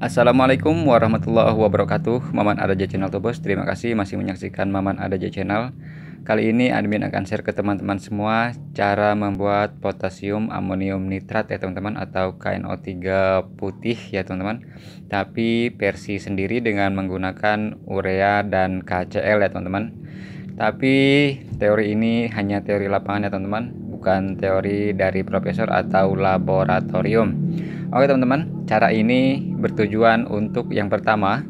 Assalamualaikum warahmatullahi wabarakatuh. Maman Adaja Channel tuh bos. Terima kasih masih menyaksikan Maman Adaja Channel. Kali ini admin akan share ke teman-teman semua cara membuat potasium amonium nitrat ya teman-teman, atau KNO3 putih ya teman-teman. Tapi versi sendiri dengan menggunakan urea dan KCl ya teman-teman. Tapi teori ini hanya teori lapangan ya teman-teman, bukan teori dari profesor atau laboratorium. Oke teman-teman, cara ini bertujuan untuk yang pertama,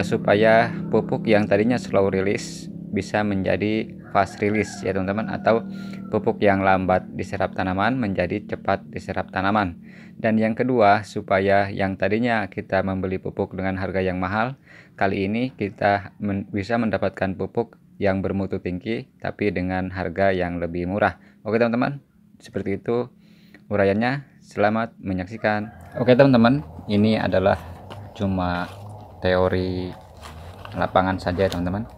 supaya pupuk yang tadinya slow release bisa menjadi fast release ya teman-teman, atau pupuk yang lambat diserap tanaman menjadi cepat diserap tanaman. Dan yang kedua, supaya yang tadinya kita membeli pupuk dengan harga yang mahal, kali ini kita bisa mendapatkan pupuk yang bermutu tinggi tapi dengan harga yang lebih murah. Oke teman-teman, seperti itu uraiannya. Selamat menyaksikan. Oke teman-teman, ini adalah cuma teori lapangan saja teman-teman.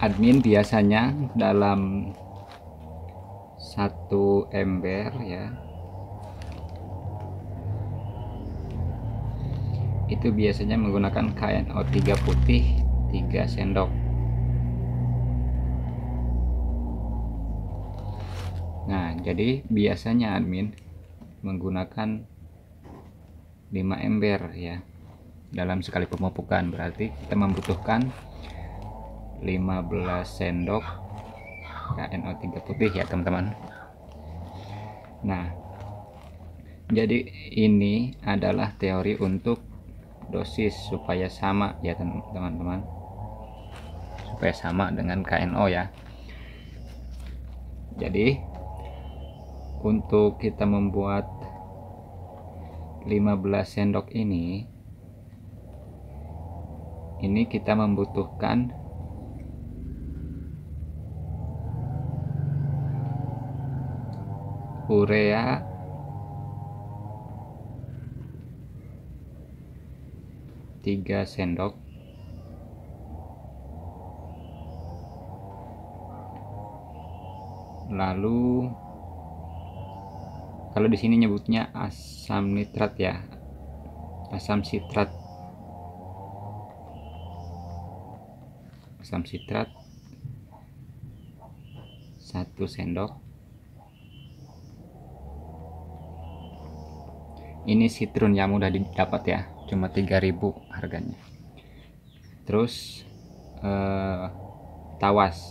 Admin biasanya dalam satu ember ya, itu biasanya menggunakan KNO3 putih 3 sendok. Nah, jadi biasanya admin menggunakan 5 ember ya dalam sekali pemupukan, berarti kita membutuhkan 15 sendok KNO3 putih ya teman-teman. Nah, jadi ini adalah teori untuk dosis supaya sama ya teman-teman, supaya sama dengan KNO ya. Jadi untuk kita membuat 15 sendok ini kita membutuhkan urea 3 sendok, lalu kalau di sini nyebutnya asam nitrat ya, asam sitrat 1 sendok. Ini citron yang mudah didapat ya, cuma 3.000 harganya. Terus tawas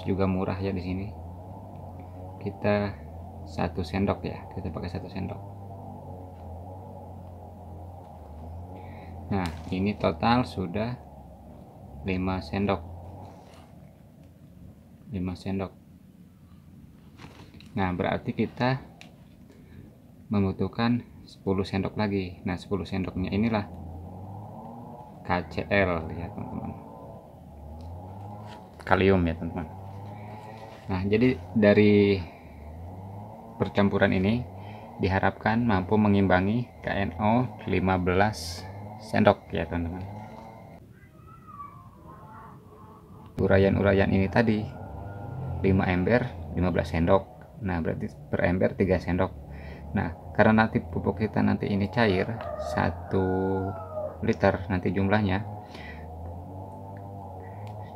juga murah ya di sini. Kita 1 sendok ya, kita pakai 1 sendok. Nah, ini total sudah 5 sendok. Nah, berarti kita membutuhkan 10 sendok lagi. Nah, 10 sendoknya inilah KCl ya teman-teman, kalium ya teman-teman. Nah, jadi dari percampuran ini diharapkan mampu mengimbangi KNO 15 sendok ya teman-teman. Uraian-uraian ini tadi 5 ember 15 sendok. Nah, berarti per ember 3 sendok. Nah, karena nanti pupuk kita nanti ini cair 1 liter nanti jumlahnya,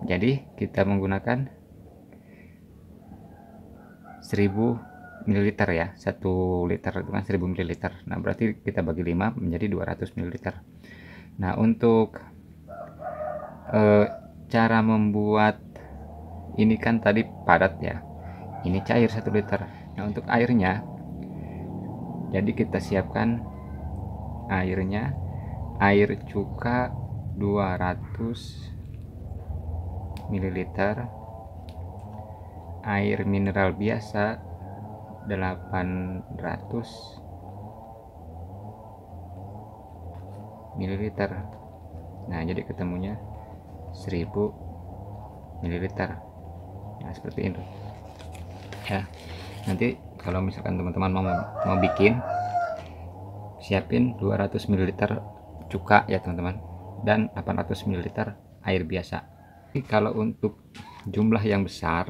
jadi kita menggunakan 1000 ml ya. 1 liter itu kan 1000 ml. Nah, berarti kita bagi 5 menjadi 200 ml. Nah, untuk cara membuat ini kan tadi padat ya, ini cair 1 liter. Nah, untuk airnya, jadi kita siapkan airnya, air cuka 200 ml, air mineral biasa 800 ml. Nah, jadi ketemunya 1000 ml. Nah, seperti itu ya. Nanti kalau misalkan teman-teman mau bikin, siapin 200 ml cuka ya teman-teman, dan 800 ml air biasa. Kalau untuk jumlah yang besar,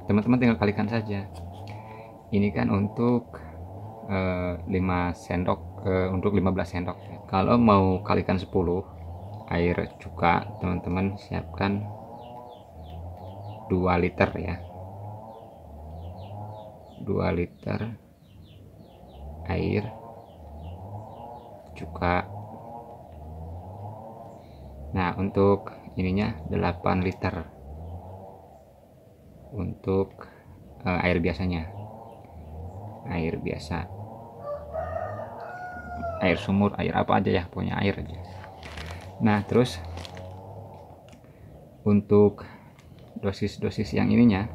teman-teman tinggal kalikan saja. Ini kan untuk 5 sendok, untuk 15 sendok. Kalau mau kalikan 10 air cuka, teman-teman siapkan 2 liter ya, 2 liter air cuka. Nah, untuk ininya 8 liter untuk air biasanya, air biasa, air sumur, air apa aja ya, pokoknya air aja. Nah, terus untuk dosis-dosis yang ininya,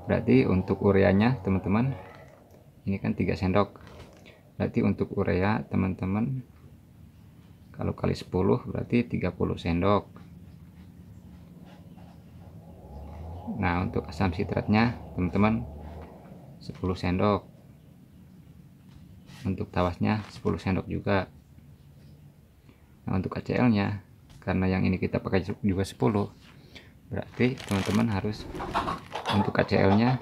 berarti untuk ureanya teman-teman, ini kan 3 sendok, berarti untuk urea teman-teman kalau kali 10 berarti 30 sendok. Nah, untuk asam sitratnya teman-teman 10 sendok, untuk tawasnya 10 sendok juga. Nah, untuk KCl nya karena yang ini kita pakai juga 10, berarti teman-teman harus untuk KCl nya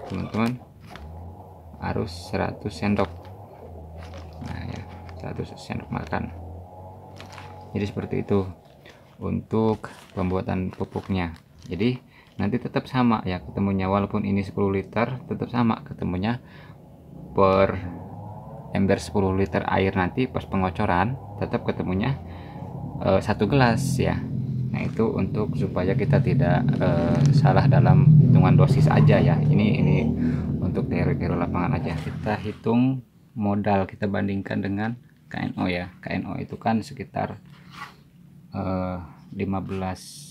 teman-teman harus 100 sendok. Nah ya, 100 sendok makan. Jadi seperti itu untuk pembuatan pupuknya. Jadi nanti tetap sama ya ketemunya, walaupun ini 10 liter tetap sama ketemunya per ember 10 liter air. Nanti pas pengocoran tetap ketemunya 1 gelas ya. Nah, itu untuk supaya kita tidak salah dalam hitungan dosis aja ya. Ini untuk teori-teori lapangan aja. Kita hitung modal, kita bandingkan dengan KNO ya. KNO itu kan sekitar 15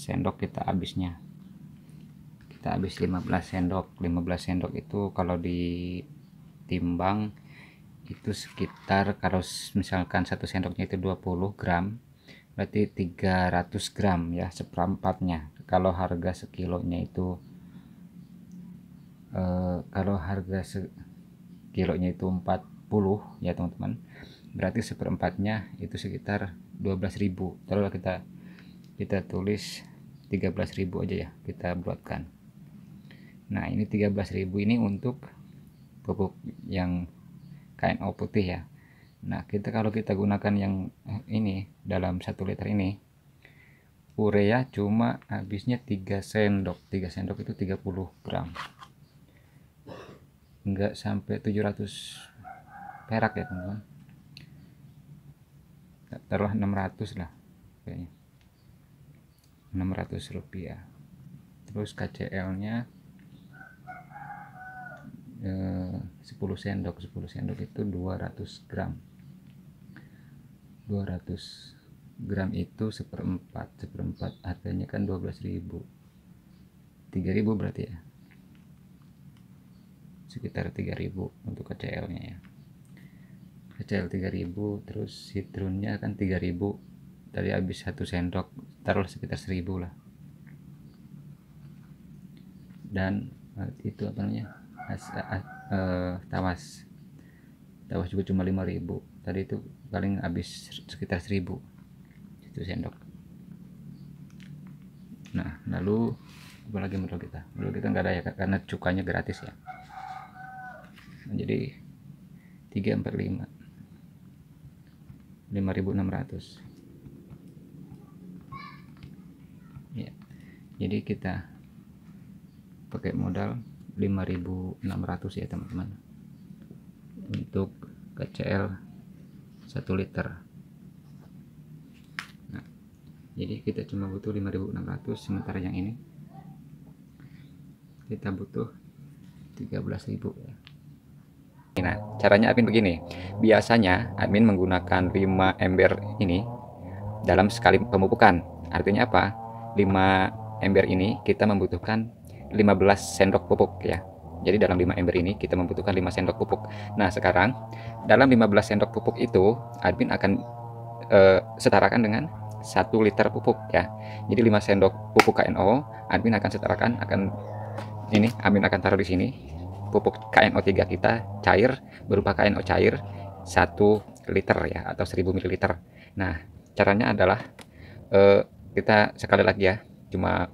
sendok kita habisnya. Kita habis 15 sendok. 15 sendok itu kalau ditimbang itu sekitar, kalau misalkan 1 sendoknya itu 20 gram, berarti 300 gram ya, seperempatnya. Kalau harga sekilonya itu kalau harga sekilonya itu 40 ya teman-teman, berarti seperempatnya itu sekitar 12.000. Terus kita tulis 13.000 aja ya, kita buatkan. Nah, ini 13.000 ini untuk pupuk yang KNO putih ya. Nah, kalau kita gunakan yang ini dalam 1 liter ini, urea cuma habisnya 3 sendok. 3 sendok itu 30 gram. Enggak sampai 700 perak ya teman-teman. Taruhlah 600 lah kayaknya. 600 rupiah. Terus KCl nya 10 sendok. 10 sendok itu 200 gram. 200 gram itu seperempat harganya kan 12.000. 3.000 berarti ya, sekitar 3.000 untuk KCl nya ya. KCl 3.000, terus citronnya kan 3.000, tadi habis 1 sendok, taruh sekitar 1.000 lah. Dan itu apa namanya, tawas juga cuma 5.000, tadi itu paling habis sekitar 1.000 1 sendok. Nah, lalu apa lagi modal kita nggak ada ya, karena cukanya gratis ya. Nah, jadi 345 5.600 ya. Jadi kita pakai modal 5.600 ya teman-teman untuk KCl 1 liter. Nah, jadi kita cuma butuh 5.600, sementara yang ini kita butuh 13.000 ya. Nah, caranya admin begini. Biasanya admin menggunakan 5 ember ini dalam sekali pemupukan. Artinya apa? 5 ember ini kita membutuhkan 15 sendok pupuk ya. Jadi dalam 5 ember ini kita membutuhkan 5 sendok pupuk. Nah, sekarang dalam 15 sendok pupuk itu admin akan setarakan dengan 1 liter pupuk ya. Jadi 5 sendok pupuk KNO admin akan setarakan, admin akan taruh di sini pupuk KNO3 kita cair berupa KNO cair 1 liter ya, atau 1000 ml. Nah, caranya adalah kita sekali lagi ya, cuma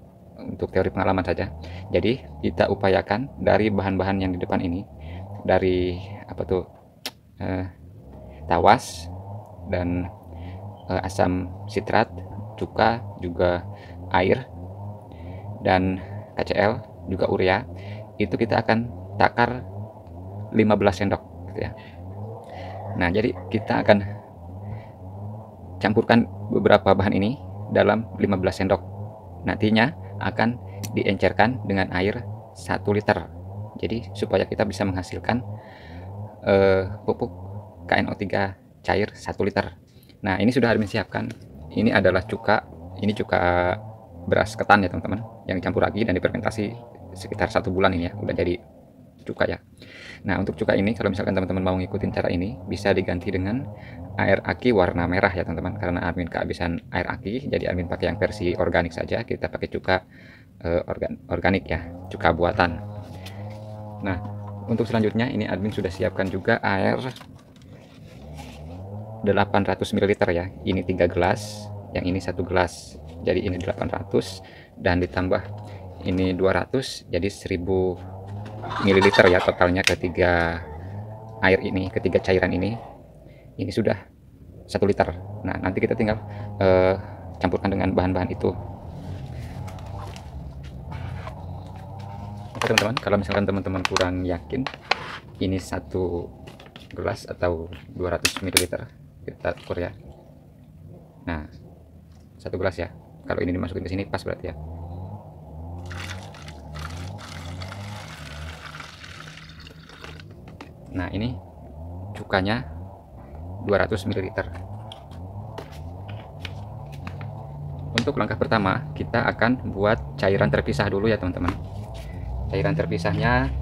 untuk teori pengalaman saja. Jadi kita upayakan dari bahan-bahan yang di depan ini, dari apa tuh, tawas dan asam sitrat, cuka, juga air dan KCl, juga urea, itu kita akan takar 15 sendok gitu ya. Nah, jadi kita akan campurkan beberapa bahan ini dalam 15 sendok. Nantinya akan diencerkan dengan air 1 liter. Jadi supaya kita bisa menghasilkan pupuk KNO3 cair 1 liter. Nah, ini sudah admin siapkan. Ini adalah cuka, ini cuka beras ketan ya teman-teman, yang dicampur lagi dan difermentasi sekitar 1 bulan ini ya, udah jadi cuka ya. Nah, untuk cuka ini kalau misalkan teman-teman mau ngikutin cara ini, bisa diganti dengan air aki warna merah ya teman-teman, karena admin kehabisan air aki, jadi admin pakai yang versi organik saja. Kita pakai cuka organik ya, cuka buatan. Nah, untuk selanjutnya ini admin sudah siapkan juga air 800 ml ya. Ini 3 gelas, yang ini 1 gelas. Jadi ini 800 dan ditambah ini 200, jadi 1000 ml ya totalnya ketiga air ini, ketiga cairan ini sudah 1 liter. Nah, nanti kita tinggal campurkan dengan bahan-bahan itu. Oke teman-teman, kalau misalkan teman-teman kurang yakin ini 1 gelas atau 200 ml, kita ukur ya. Nah, 1 gelas ya, kalau ini dimasukin ke sini pas berarti ya. Nah, ini cukanya 200 ml. Untuk langkah pertama, kita akan buat cairan terpisah dulu ya teman-teman. Cairan terpisahnya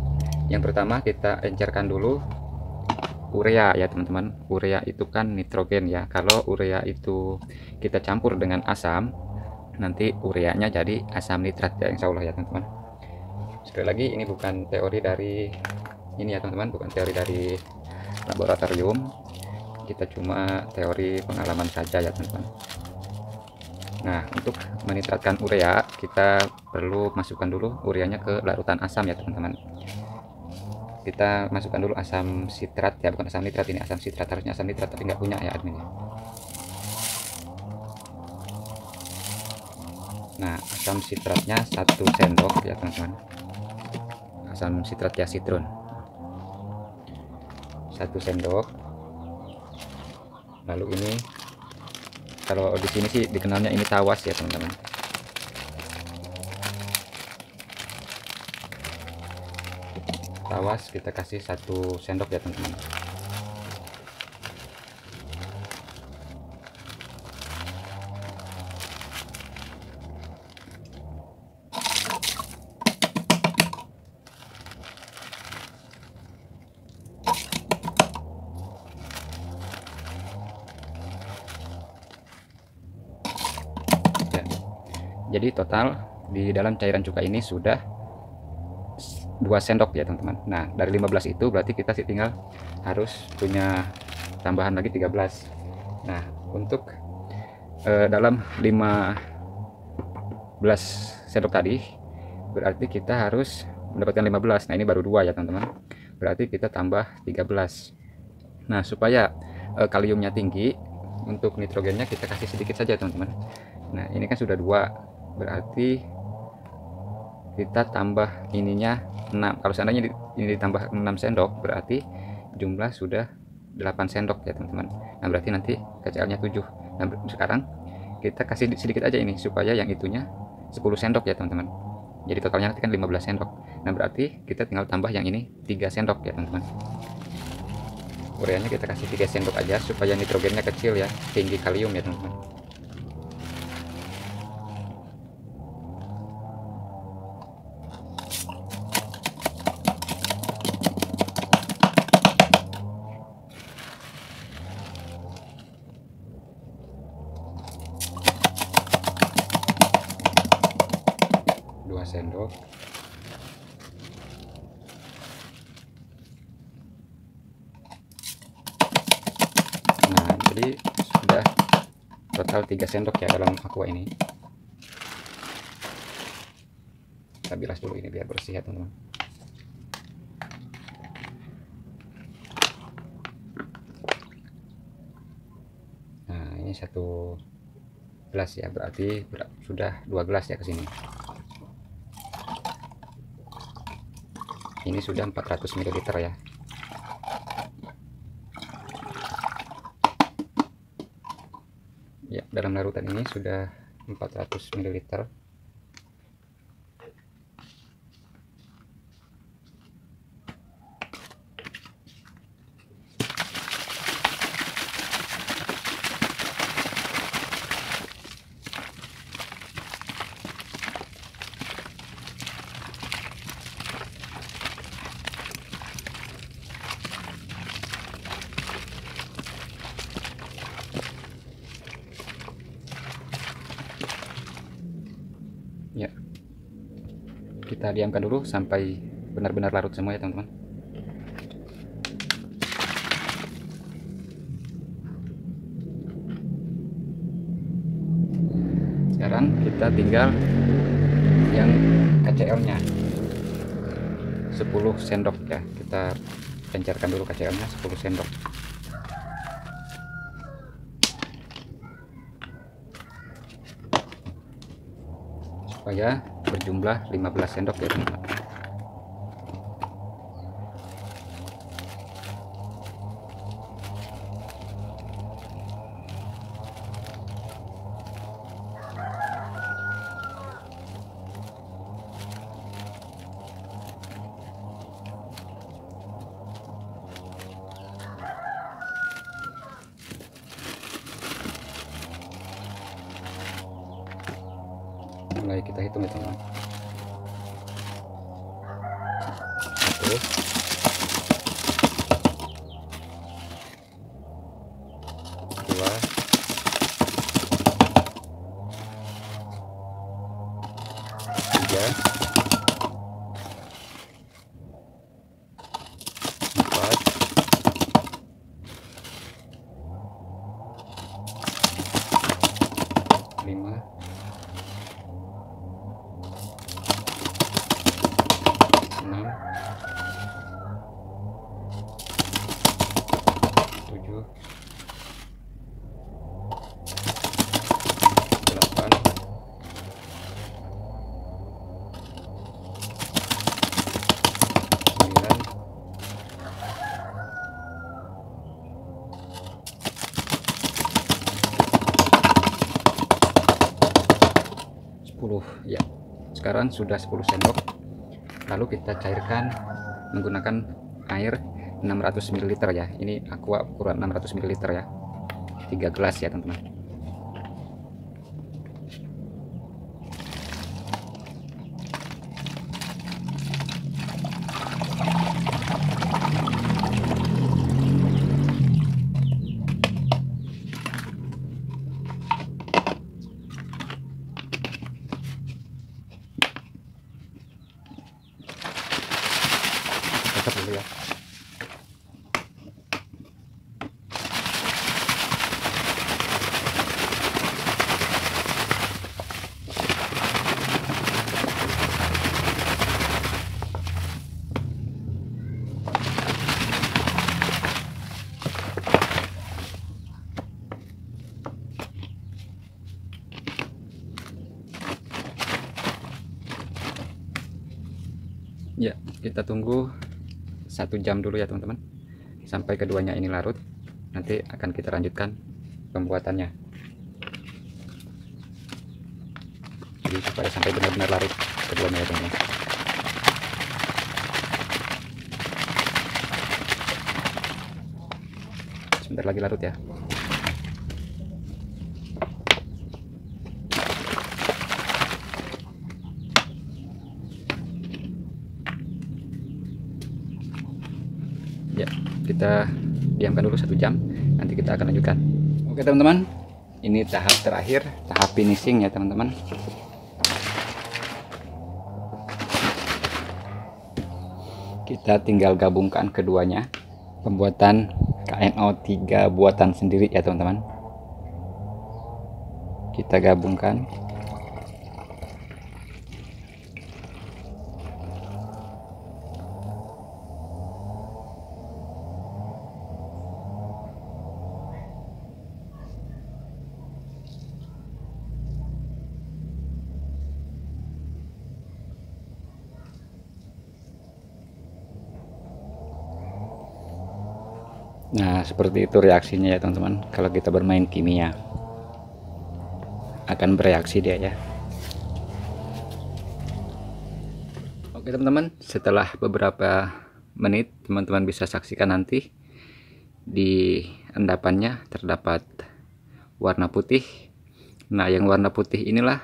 yang pertama kita encerkan dulu urea ya teman-teman. Urea itu kan nitrogen ya. Kalau urea itu kita campur dengan asam, nanti ureanya jadi asam nitrat ya, insya Allah ya teman-teman. Sekali lagi, ini bukan teori dari ini ya teman-teman, bukan teori dari laboratorium, kita cuma teori pengalaman saja ya teman-teman. Nah, untuk menitratkan urea, kita perlu masukkan dulu ureanya ke larutan asam ya teman-teman. Kita masukkan dulu asam sitrat ya, bukan asam nitrat, ini asam sitrat. Harusnya asam nitrat tapi nggak punya ya admin ya. Nah, asam sitratnya 1 sendok ya teman-teman. Asam sitrat ya, sitron 1 sendok. Lalu ini kalau di sini sih dikenalnya ini tawas ya teman-teman. Tawas kita kasih 1 sendok ya teman-teman. Jadi total di dalam cairan cuka ini sudah 2 sendok ya teman-teman. Nah, dari 15 itu berarti kita sih tinggal harus punya tambahan lagi 13. Nah, untuk dalam 15 sendok tadi berarti kita harus mendapatkan 15. Nah, ini baru 2 ya teman-teman. Berarti kita tambah 13. Nah, supaya kaliumnya tinggi, untuk nitrogennya kita kasih sedikit saja teman-teman. Nah, ini kan sudah 2, berarti kita tambah ininya 6. Kalau seandainya ini ditambah 6 sendok, berarti jumlah sudah 8 sendok ya teman-teman. Nah, berarti nanti KCl-nya 7. Nah, sekarang kita kasih sedikit aja ini supaya yang itunya 10 sendok ya teman-teman. Jadi totalnya nanti kan 15 sendok. Nah, berarti kita tinggal tambah yang ini 3 sendok ya teman-teman. Ureanya kita kasih 3 sendok aja supaya nitrogennya kecil ya, tinggi kalium ya teman-teman. Sendok. Nah, jadi sudah total 3 sendok ya dalam aqua ini. Kita bilas dulu ini biar bersih ya teman-teman. Nah ini 1 gelas ya, berarti sudah 2 gelas ya ke sini. Ini sudah 400 ml ya. Ya, dalam larutan ini sudah 400 ml. Ya, kita diamkan dulu sampai benar-benar larut semua ya teman-teman. Sekarang kita tinggal yang KCL nya 10 sendok ya, kita pencarkan dulu KCL nya 10 sendok supaya berjumlah 15 sendok ya teman-teman. Mulai kita hitung ya teman-teman. 1, 2, 3, 4, 5, 6, 7, 8, 9, 10 ya. Sekarang sudah 10 sendok. Lalu kita cairkan menggunakan air 600 ml ya. Ini aqua ukuran 600 ml ya, 3 gelas ya teman-teman. Tetap dulu ya. Ya, kita tunggu 1 jam dulu ya teman-teman, sampai keduanya ini larut. Nanti akan kita lanjutkan pembuatannya. Jadi supaya sampai benar-benar larut keduanya ya teman-teman. Sebentar lagi larut ya. Ya, kita diamkan dulu 1 jam, nanti kita akan lanjutkan. Oke teman-teman, ini tahap terakhir, tahap finishing ya teman-teman. Kita tinggal gabungkan keduanya, pembuatan KNO3 buatan sendiri ya teman-teman. Kita gabungkan. Nah, seperti itu reaksinya ya teman-teman. Kalau kita bermain kimia akan bereaksi dia ya. Oke teman-teman, setelah beberapa menit teman-teman bisa saksikan nanti di endapannya terdapat warna putih. Nah, yang warna putih inilah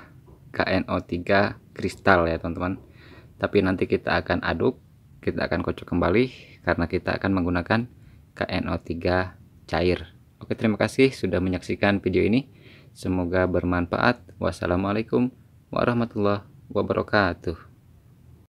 KNO3 kristal ya teman-teman. Tapi nanti kita akan aduk, kita akan kocok kembali karena kita akan menggunakan KNO3 cair. Oke, terima kasih sudah menyaksikan video ini. Semoga bermanfaat. Wassalamualaikum warahmatullahi wabarakatuh.